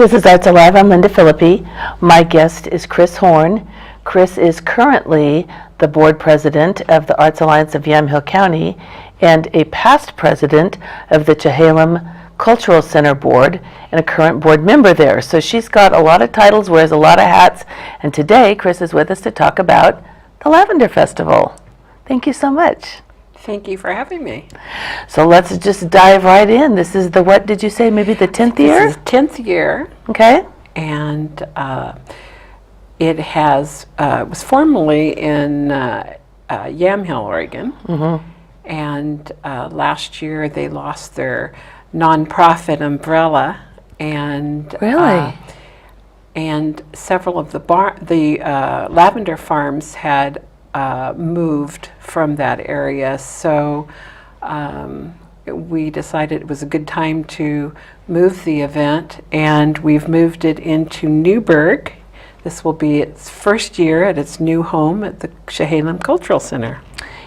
This is ArtsAlive. I'm Lynda Philippi. My guest is Kris Horne. Kris is currently the board president of the Arts Alliance of Yamhill County and a past president of the Chehalem Cultural Center board and a current board member there. So she's got a lot of titles, wears a lot of hats, and today Kris is with us to talk about the Lavender Festival. Thank you so much. Thank you for having me. So let's just dive right in. This is the, what did you say, maybe the 10th year? This is 10th year. Okay. And it was formerly in Yamhill, Oregon. Mm-hmm. And last year they lost their nonprofit umbrella. And really? And several of the lavender farms had moved from that area, so we decided it was a good time to move the event, and we've moved it into Newberg. This will be its first year at its new home at the Chehalem Cultural Center.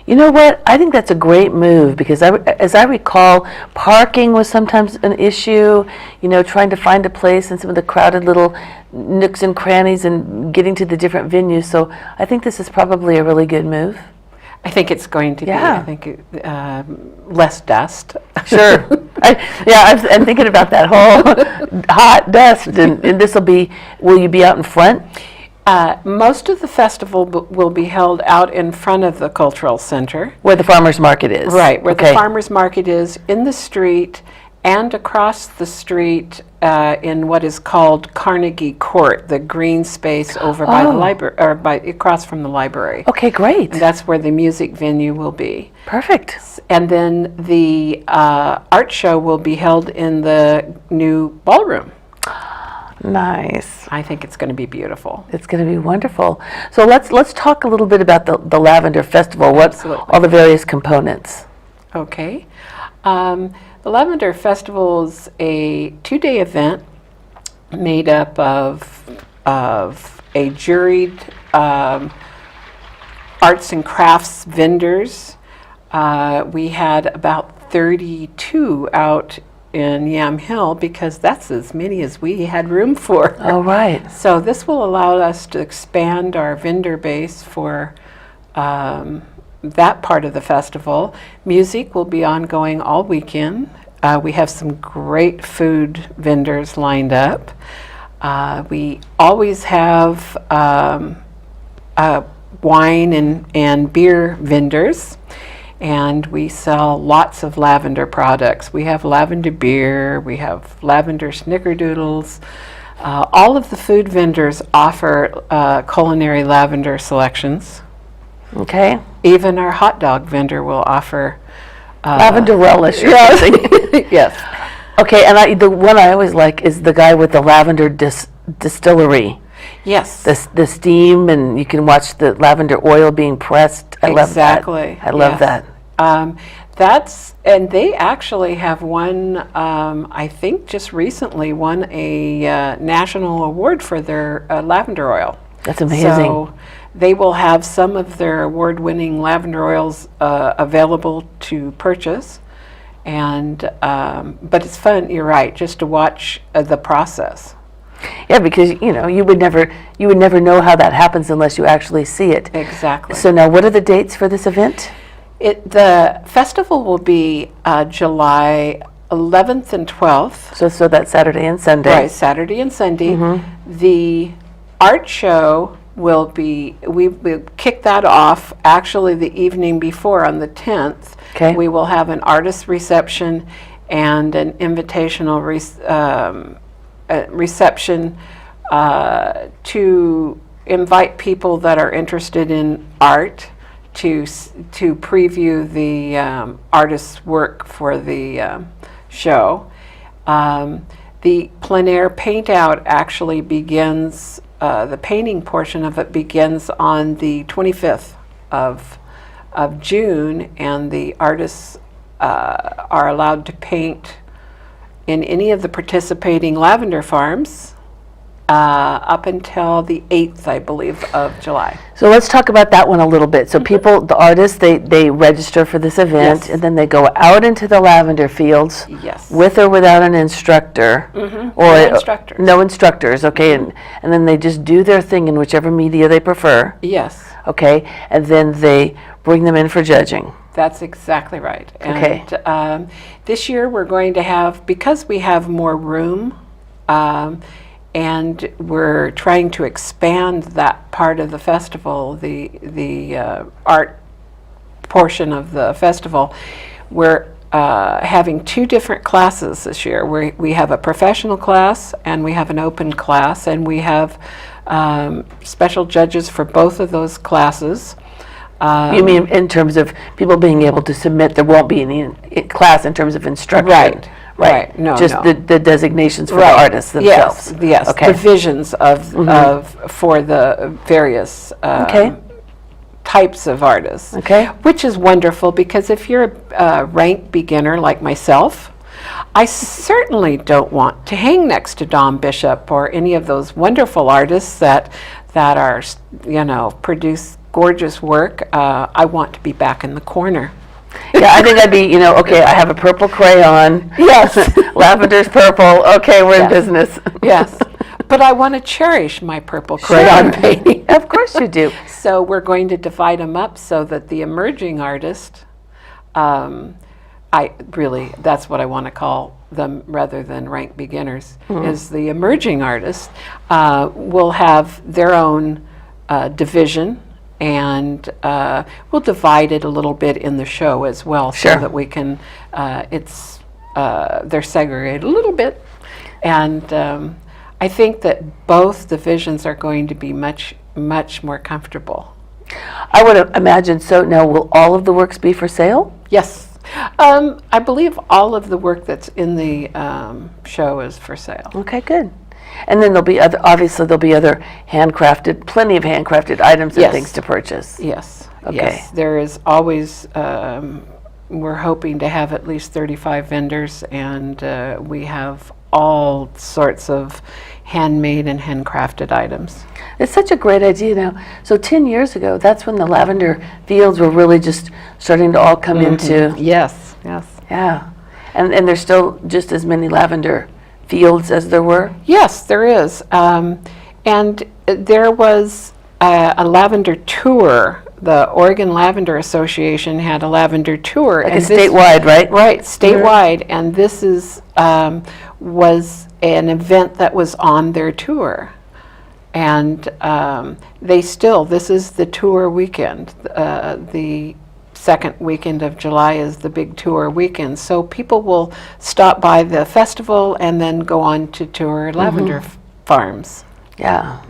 You know what? I think that's a great move because, as I recall, parking was sometimes an issue, you know, trying to find a place in some of the crowded little nooks and crannies and getting to the different venues. So I think this is probably a really good move. I think it's going to be. I think less dust. Sure. I'm thinking about that whole hot dust. And this will you be out in front? Most of the festival will be held out in front of the cultural center. Where the farmer's market is. Right, where the farmer's market is, in the street and across the street in what is called Carnegie Court, the green space over by the library, or across from the library. Okay, great. And that's where the music venue will be. Perfect. And then the art show will be held in the new ballroom. Nice. I think it's going to be beautiful. It's going to be wonderful. So let's talk a little bit about the Lavender Festival. Absolutely. All the various components. Okay. The Lavender Festival is a 2-day event made up of a juried arts and crafts vendors. We had about 32 out in Yamhill because that's as many as we had room for. Oh, right. So this will allow us to expand our vendor base for that part of the festival. Music will be ongoing all weekend. We have some great food vendors lined up. We always have wine and beer vendors. And we sell lots of lavender products. We have lavender beer, we have lavender snickerdoodles. All of the food vendors offer culinary lavender selections. Okay. Even our hot dog vendor will offer lavender relish or something. Yes. Okay, and the one I always like is the guy with the lavender distillery. Yes. The steam, and you can watch the lavender oil being pressed. I love that. I love that. And they actually have won, I think just recently won a national award for their lavender oil. That's amazing. So they will have some of their award-winning lavender oils available to purchase. And but it's fun, you're right, just to watch the process. Yeah, because you would never know how that happens unless you actually see it. Exactly. So now, what are the dates for this event? The festival will be July 11th and 12th. So that's Saturday and Sunday. Right, Saturday and Sunday. Mm-hmm. The art show will be, we kick that off actually the evening before on the 10th. Okay. We will have an artist reception and an invitational reception to invite people that are interested in art to preview the artist's work for the show. The plein air paint out actually begins, the painting portion of it begins on the 25th of June, and the artists are allowed to paint in any of the participating lavender farms up until the 8th, I believe, of July. So let's talk about that one a little bit. So people, the artists, they register for this event, Yes. and then they go out into the lavender fields Yes. with or without an instructor. Or No instructors. No instructors, okay, and then they just do their thing in whichever media they prefer, Yes, okay, and then they bring them in for judging. that's exactly right. Okay. And this year we're going to have, because we have more room, and we're trying to expand that part of the festival, the art portion of the festival, we're having 2 different classes this year. We have a professional class and we have an open class, and we have special judges for both of those classes. You mean in terms of people being able to submit, there won't be any class in terms of instruction? Right, right. No, Just no. the designations for Right. the artists themselves? Yes, yes. Okay. The visions for the various Okay. types of artists. Okay. Which is wonderful, because if you're a rank beginner like myself, I certainly don't want to hang next to Dom Bishop or any of those wonderful artists that are, produce gorgeous work. I want to be back in the corner. Yeah, I think I'd be, okay, I have a purple crayon. Yes. Lavender's purple. Okay, we're in Yes. business. Yes. But I want to cherish my purple crayon painting. Of course you do. So we're going to divide them up so that the emerging artist, that's what I want to call them rather than rank beginners, is the emerging artist will have their own division, and we'll divide it a little bit in the show as well, Sure. so that we can, they're segregated a little bit. And I think that both divisions are going to be much, much more comfortable. I would imagine so. Now, will all of the works be for sale? Yes. I believe all of the work that's in the show is for sale. Okay, good. And then there'll be other plenty of handcrafted items and Yes. things to purchase. Yes. Okay. Yes. There is always, we're hoping to have at least 35 vendors, and we have all sorts of handmade and handcrafted items. It's such a great idea now. So 10 years ago, that's when the lavender fields were really just starting to all come into, Yes. Yes. yeah. And there's still just as many lavender fields as there were? Yes, there is. And there was a lavender tour. The Oregon Lavender Association had a lavender tour. Like and a statewide, right? Right, statewide. And this was an event that was on their tour. And this is the tour weekend. The second weekend of July is the big tour weekend. So people will stop by the festival and then go on to tour lavender farms. Yeah.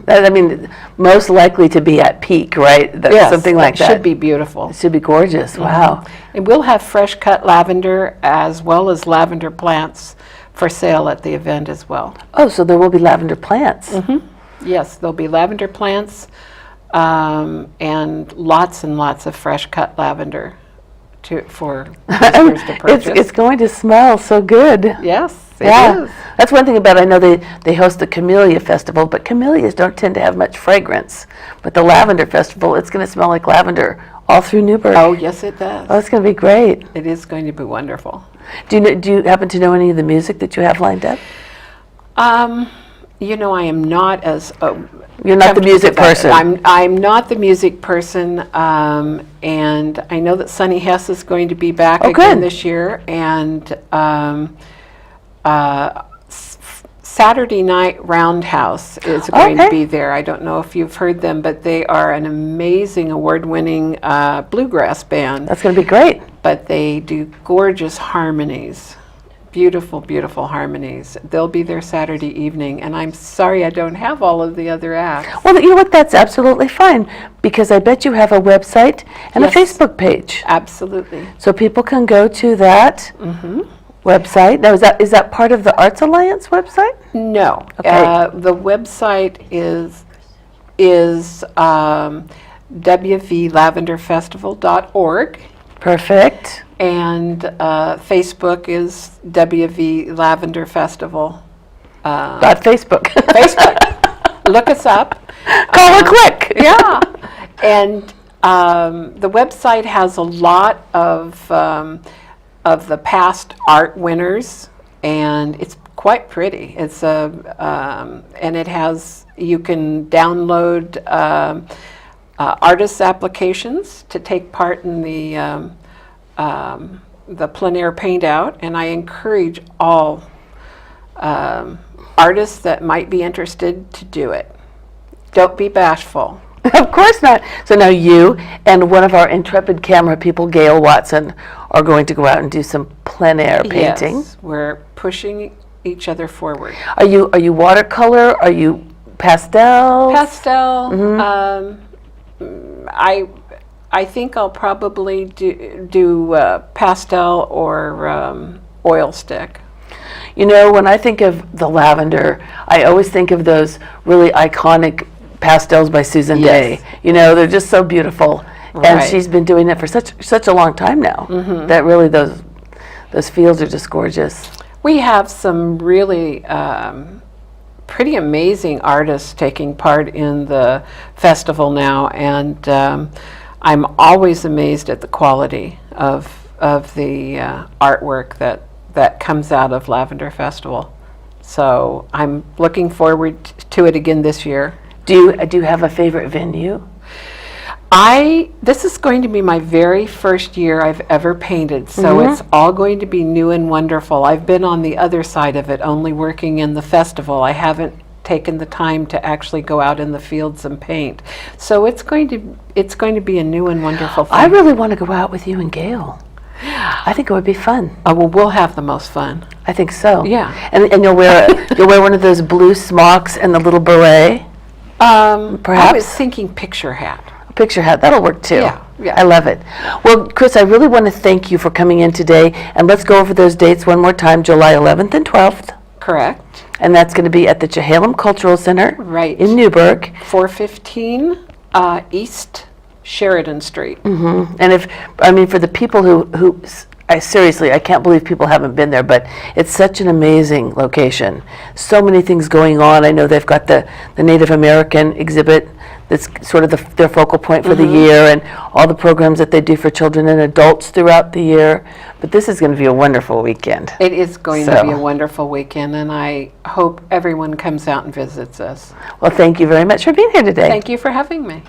Most likely to be at peak, right? Yes, Something like that. should be beautiful. It should be gorgeous. Wow. And we'll have fresh cut lavender as well as lavender plants for sale at the event as well. Oh, so there will be lavender plants. Yes, there'll be lavender plants and lots of fresh cut lavender for visitors to purchase. It's going to smell so good. Yes, it Yeah. is. That's one thing about, I know they host the Camellia Festival, but camellias don't tend to have much fragrance. But the Lavender Festival, it's going to smell like lavender all through Newberg. Oh, yes, it does. Oh, it's going to be great. It is going to be wonderful. Do you happen to know any of the music that you have lined up? I am not as You're not the music person. I'm not the music person, and I know that Sonny Hess is going to be back again good. this year, and Saturday Night Roundhouse is going to be there. I don't know if you've heard them, but they are an amazing award-winning bluegrass band. That's going to be great. But they do gorgeous harmonies. Beautiful, beautiful harmonies. They'll be there Saturday evening, and I'm sorry I don't have all of the other acts. Well, you know what? That's absolutely fine, because I bet you have a website and Yes. a Facebook page. Absolutely. So people can go to that website. Now, is that part of the Arts Alliance website? No. Okay. The website is wvlavenderfestival.org, Perfect. and Facebook is WV Lavender Festival. Facebook. Facebook. look us up. Call her quick. Yeah. And the website has a lot of the past art winners, and it's quite pretty. It's and it has, you can download artist applications to take part in the plein air paint out, and I encourage all artists that might be interested to do it. Don't be bashful. Of course not. So now you and one of our intrepid camera people, Gail Watson, are going to go out and do some plein air painting. Yes, we're pushing each other forward. Are you watercolor? Are you pastel? Pastel. I think I'll probably do pastel or oil stick. You know, when I think of the lavender, I always think of those really iconic pastels by Susan Yes. Day. You know, they're just so beautiful. And Right. she's been doing it for such a long time now. That really those fields are just gorgeous. We have some really pretty amazing artists taking part in the festival now, and I'm always amazed at the quality of the artwork that comes out of Lavender Festival. So I'm looking forward to it again this year. Do you have a favorite venue? This is going to be my very first year I've ever painted, so it's all going to be new and wonderful. I've been on the other side of it, only working in the festival. I haven't taken the time to actually go out in the fields and paint. So it's going to be a new and wonderful thing. I really want to go out with you and Gail. I think it would be fun. Oh, well, we'll have the most fun. I think so. Yeah. And you'll wear one of those blue smocks and the little beret. I Perhaps? was thinking picture hat. Picture hat, that'll work too. Yeah, yeah. I love it. Well, Kris, I really want to thank you for coming in today, and let's go over those dates one more time, July 11th and 12th, Correct. and that's going to be at the Chehalem Cultural Center Right. in Newberg. 415 East Sheridan Street. And for the people who seriously, I can't believe people haven't been there, but it's such an amazing location. So many things going on. I know they've got the Native American exhibit that's sort of their focal point for the year, and all the programs that they do for children and adults throughout the year. But this is going to be a wonderful weekend. It is going to So- be a wonderful weekend, and I hope everyone comes out and visits us. Well, thank you very much for being here today. Thank you for having me.